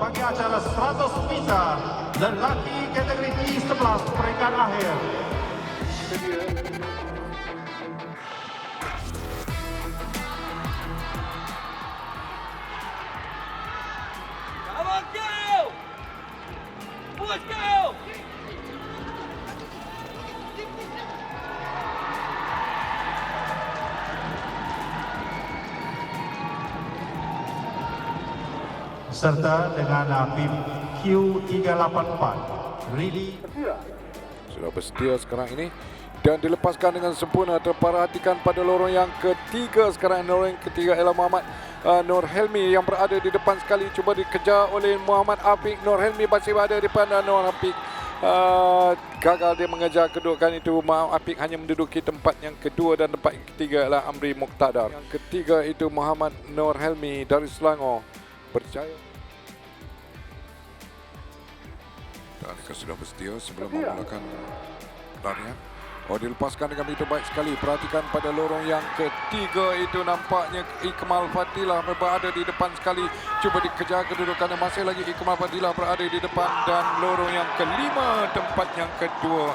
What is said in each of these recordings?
bagi acara 100 meter lelaki kategori T11 peringkat akhir. Come on, go! Let's go! Serta dengan PIM Q384 Really Sudah bersedia sekarang ini dan dilepaskan dengan sempurna. Terperhatikan pada lorong yang ketiga sekarang. Lorong yang ketiga ialah Muhammad Nur Helmi yang berada di depan sekali. Cuba dikejar oleh Muhammad Afiq. Nur Helmi masih berada di depan Nur Afiq. Gagal dia mengejar kedudukan itu. Muhammad Afiq hanya menduduki tempat yang kedua dan tempat yang ketiga ialah Amri Muqtadar. Yang ketiga itu Muhammad Nur Helmi dari Selangor. Berjaya. Dan sudah bersedia sebelum memulakan larian. Oh, dilepaskan dengan begitu baik sekali. Perhatikan pada lorong yang ketiga itu nampaknya Ikmal Fadilah berada di depan sekali. Cuba dikejar kedudukannya. Masih lagi Ikmal Fadilah berada di depan. Dan lorong yang kelima, tempat yang kedua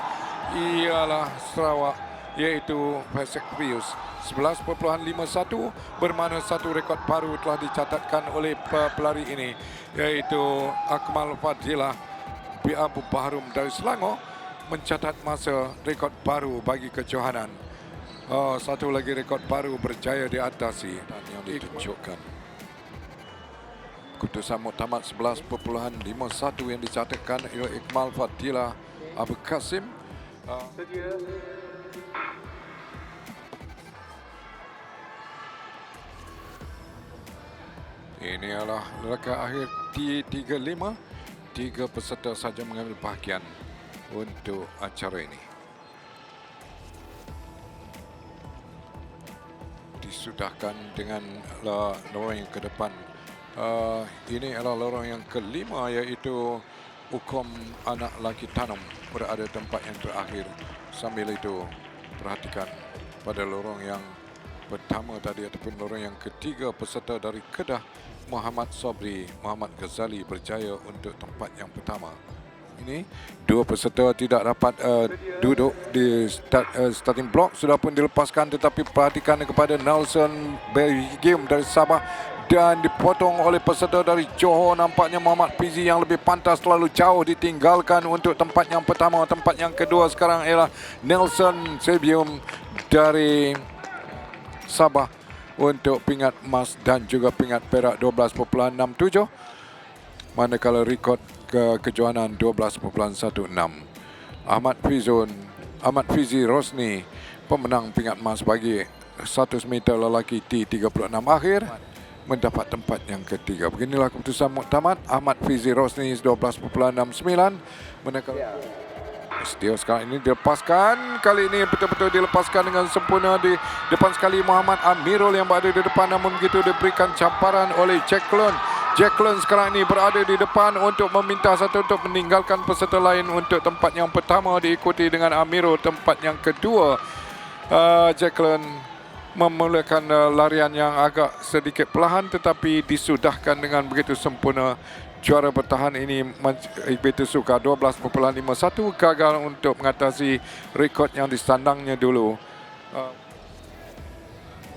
ialah Sarawak, iaitu Fasek Rius. 11.51 bermakna satu rekod baru telah dicatatkan oleh pelari ini, iaitu Akmal Fadilah Abu Bahrum dari Selangor mencatat masa rekod baru bagi kejohanan. Satu lagi rekod baru berjaya diatasi dan yang ditunjukkan. Keputusan muktamad 11.51 yang dicatatkan oleh Ikmal Fadilah Abu Kasim. Ini adalah rangkaian akhir T35. 3 peserta saja mengambil bahagian untuk acara ini. Disudahkan dengan lorong yang ke depan. Ini adalah lorong yang kelima, iaitu Hukum Anak Laki Tanam berada tempat yang terakhir. Sambil itu perhatikan pada lorong yang pertama tadi ataupun lorong yang ketiga, peserta dari Kedah Muhammad Sobri, Muhammad Ghazali berjaya untuk tempat yang pertama. Ini dua peserta tidak dapat duduk di starting block, sudah pun dilepaskan, tetapi perhatikan kepada Nelson Begim dari Sabah dan dipotong oleh peserta dari Johor. Nampaknya Muhammad Fizi yang lebih pantas, terlalu jauh ditinggalkan untuk tempat yang pertama. Tempat yang kedua sekarang ialah Nelson Sebium dari Sabah untuk pingat emas dan juga pingat perak 12.67, manakala rekod kejohanan 12.16. Ahmad Fizi Rosni pemenang pingat emas bagi 100 meter lelaki T36 akhir mendapat tempat yang ketiga. Beginilah keputusan muktamad. Ahmad Fizi Rosni 12.69, manakala setia sekarang ini dilepaskan. Kali ini betul-betul dilepaskan dengan sempurna. Di depan sekali Muhammad Amirul yang berada di depan, namun begitu diberikan camparan oleh Jacqueline. Jacqueline sekarang ini berada di depan untuk meminta satu untuk meninggalkan peserta lain untuk tempat yang pertama, diikuti dengan Amirul tempat yang kedua. Jacqueline memulakan larian yang agak sedikit perlahan tetapi disudahkan dengan begitu sempurna. Juara bertahan ini Ibtu Suka 12.51 gagal untuk mengatasi rekod yang disandangnya dulu.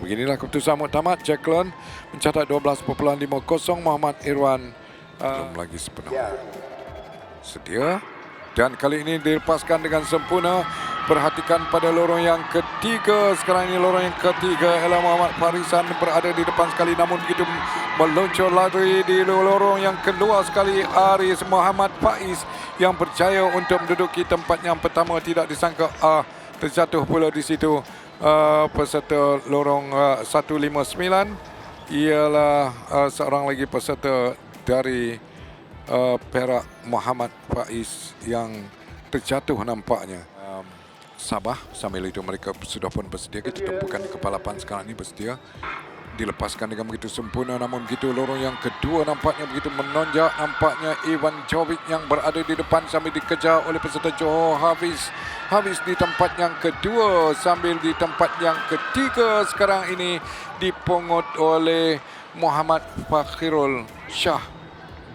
Beginilah keputusan muktamad. Jacqueline mencatat 12.50. Muhammad Irwan belum lagi sepenuhnya sedia, dan kali ini dilepaskan dengan sempurna. Perhatikan pada lorong yang ketiga. Sekarang ini lorong yang ketiga ialah Muhammad Farisan berada di depan sekali, namun begitu meluncur lari di lorong yang kedua sekali Aris Muhammad Faiz yang berjaya untuk menduduki tempat yang pertama. Tidak disangka terjatuh pula di situ peserta lorong 159 ialah seorang lagi peserta dari Perak, Muhammad Faiz, yang terjatuh nampaknya. Sabah, sambil itu mereka sudah pun bersedia. Kita tumpukan kepalapan sekarang ini bersedia. Dilepaskan dengan begitu sempurna, namun begitu lorong yang kedua nampaknya begitu menonjak. Nampaknya Ivan Jovic yang berada di depan sambil dikejar oleh peserta Johor Hafiz di tempat yang kedua, sambil di tempat yang ketiga sekarang ini dipungut oleh Muhammad Fakhirul Shah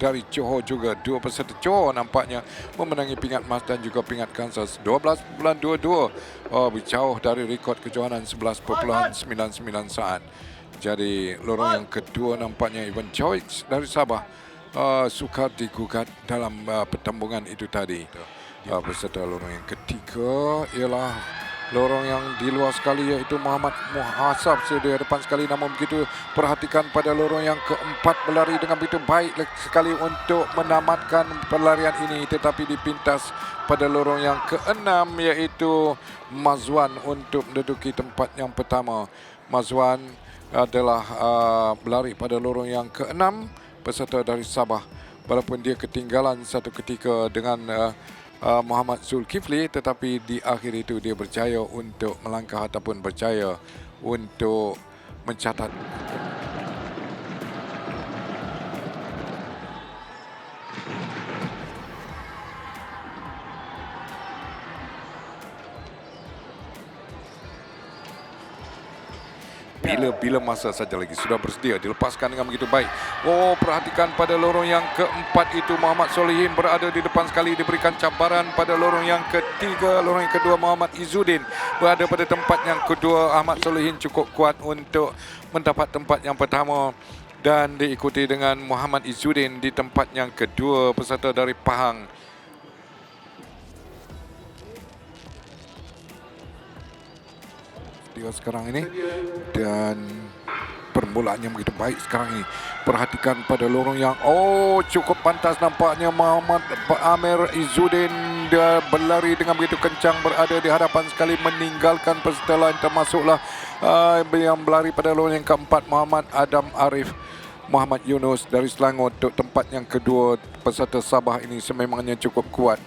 dari Johor juga. Dua peserta Johor nampaknya memenangi pingat emas dan juga pingat Kansas 12.22. Jauh dari rekod kejohanan 11.99 saat. Jadi lorong yang kedua nampaknya Ivan Choice dari Sabah sukar digugat dalam pertembungan itu tadi. Peserta lorong yang ketiga ialah lorong yang di luar sekali, iaitu Muhammad Muhasab sedia depan sekali. Namun begitu perhatikan pada lorong yang keempat berlari dengan begitu baik sekali untuk menamatkan pelarian ini, tetapi dipintas pada lorong yang keenam, iaitu Mazwan untuk menduduki tempat yang pertama. Mazwan adalah berlari pada lorong yang keenam, peserta dari Sabah, walaupun dia ketinggalan satu ketika dengan Muhammad Zulkifli, tetapi di akhir itu dia berjaya untuk melangkah ataupun berjaya untuk mencatat. Bila masa saja lagi sudah bersedia dilepaskan dengan begitu baik. Perhatikan pada lorong yang keempat itu Muhammad Solihin berada di depan sekali, diberikan cabaran pada lorong yang ketiga. Lorong yang kedua Muhammad Izzuddin berada pada tempat yang kedua. Ahmad Solihin cukup kuat untuk mendapat tempat yang pertama dan diikuti dengan Muhammad Izzuddin di tempat yang kedua, peserta dari Pahang. Dia sekarang ini dan permulaannya begitu baik sekarang ini. Perhatikan pada lorong yang cukup pantas nampaknya Muhammad Amir Izzuddin, dia berlari dengan begitu kencang, berada di hadapan sekali, meninggalkan peserta lain, termasuklah yang berlari pada lorong yang keempat Muhammad Adam Arif Muhammad Yunus dari Selangor untuk tempat yang kedua. Peserta Sabah ini sememangnya cukup kuat,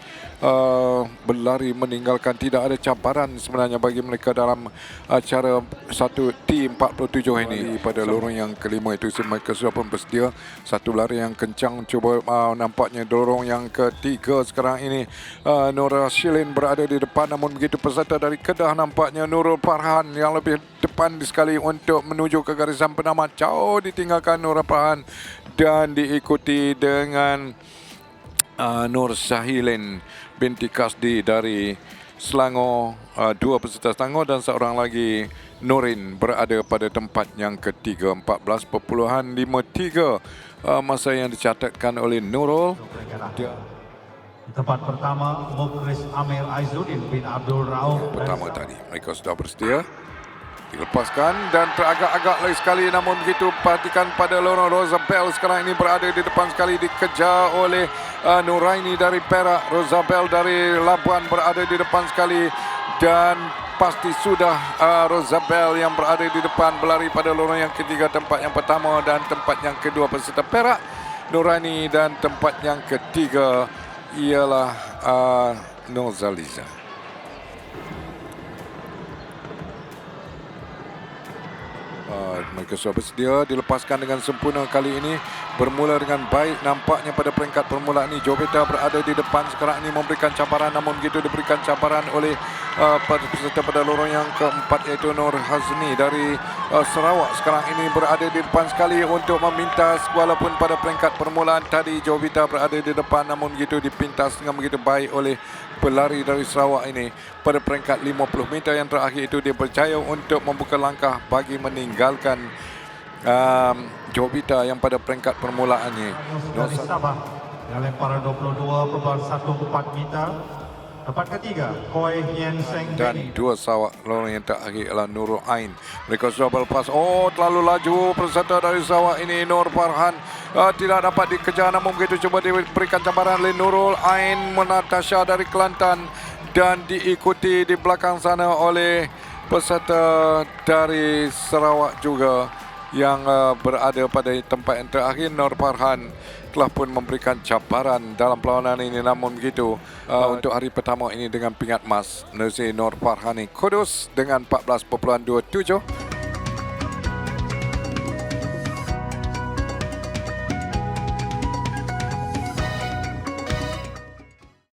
berlari meninggalkan, tidak ada cabaran sebenarnya bagi mereka dalam acara satu T47 ini. Pada lorong yang kelima itu mereka sudah pun bersedia. Satu lari yang kencang cuba nampaknya lorong yang ketiga sekarang ini Nur Shilin berada di depan, namun begitu peserta dari Kedah nampaknya Nurul Farhan yang lebih depan sekali untuk menuju ke garisan penamat. Jauh ditinggalkan Nurul Farhan dan diikuti dengan Nur Syahilin binti Kasdi dari Selangor. Dua peserta Selangor dan seorang lagi Nurin berada pada tempat yang ketiga. 14.53 masa yang dicatatkan oleh Nurul. Di tempat pertama Mukhlis Amir Izzuddin bin Abdul Rauf. Pertama tadi mereka sudah bersedia, dilepaskan dan teragak-agak lagi sekali. Namun begitu perhatikan pada lorong Rosabel sekarang ini berada di depan sekali, dikejar oleh Nuraini dari Perak. Rosabel dari Labuan berada di depan sekali dan pasti sudah Rosabel yang berada di depan, berlari pada lorong yang ketiga, tempat yang pertama dan tempat yang kedua peserta Perak Nuraini, dan tempat yang ketiga ialah Nozaliza. Mereka sudah bersedia, dilepaskan dengan sempurna kali ini, bermula dengan baik nampaknya pada peringkat permulaan ini. Jovita berada di depan sekarang ini memberikan cabaran, namun begitu diberikan cabaran oleh peserta pada lorong yang keempat iaitu Nur Hazni dari Sarawak. Sekarang ini berada di depan sekali untuk memintas, walaupun pada peringkat permulaan tadi Jovita berada di depan, namun begitu dipintas dengan begitu baik oleh pelari dari Sarawak ini. Pada peringkat 50 meter yang terakhir itu dia berjaya untuk membuka langkah bagi meninggalkan Jovita yang pada peringkat permulaannya. Dari Sabah yang lempar 22.14 meter. Tempat ketiga Koi Hien Seng dan dua Sarawak lorong yang terakhir adalah Nurul Ain. Mereka sudah berlepas. Terlalu laju peserta dari Sarawak ini. Nur Farhan tidak dapat dikejar, namun begitu coba diberikan cabaran oleh Nurul Ain Natasha dari Kelantan dan diikuti di belakang sana oleh peserta dari Sarawak juga yang berada pada tempat yang terakhir. Nur Farhan telah pun memberikan cabaran dalam perlawanan ini, namun begitu untuk hari pertama ini dengan pingat emas Nur Farhan Kudus dengan 14.27.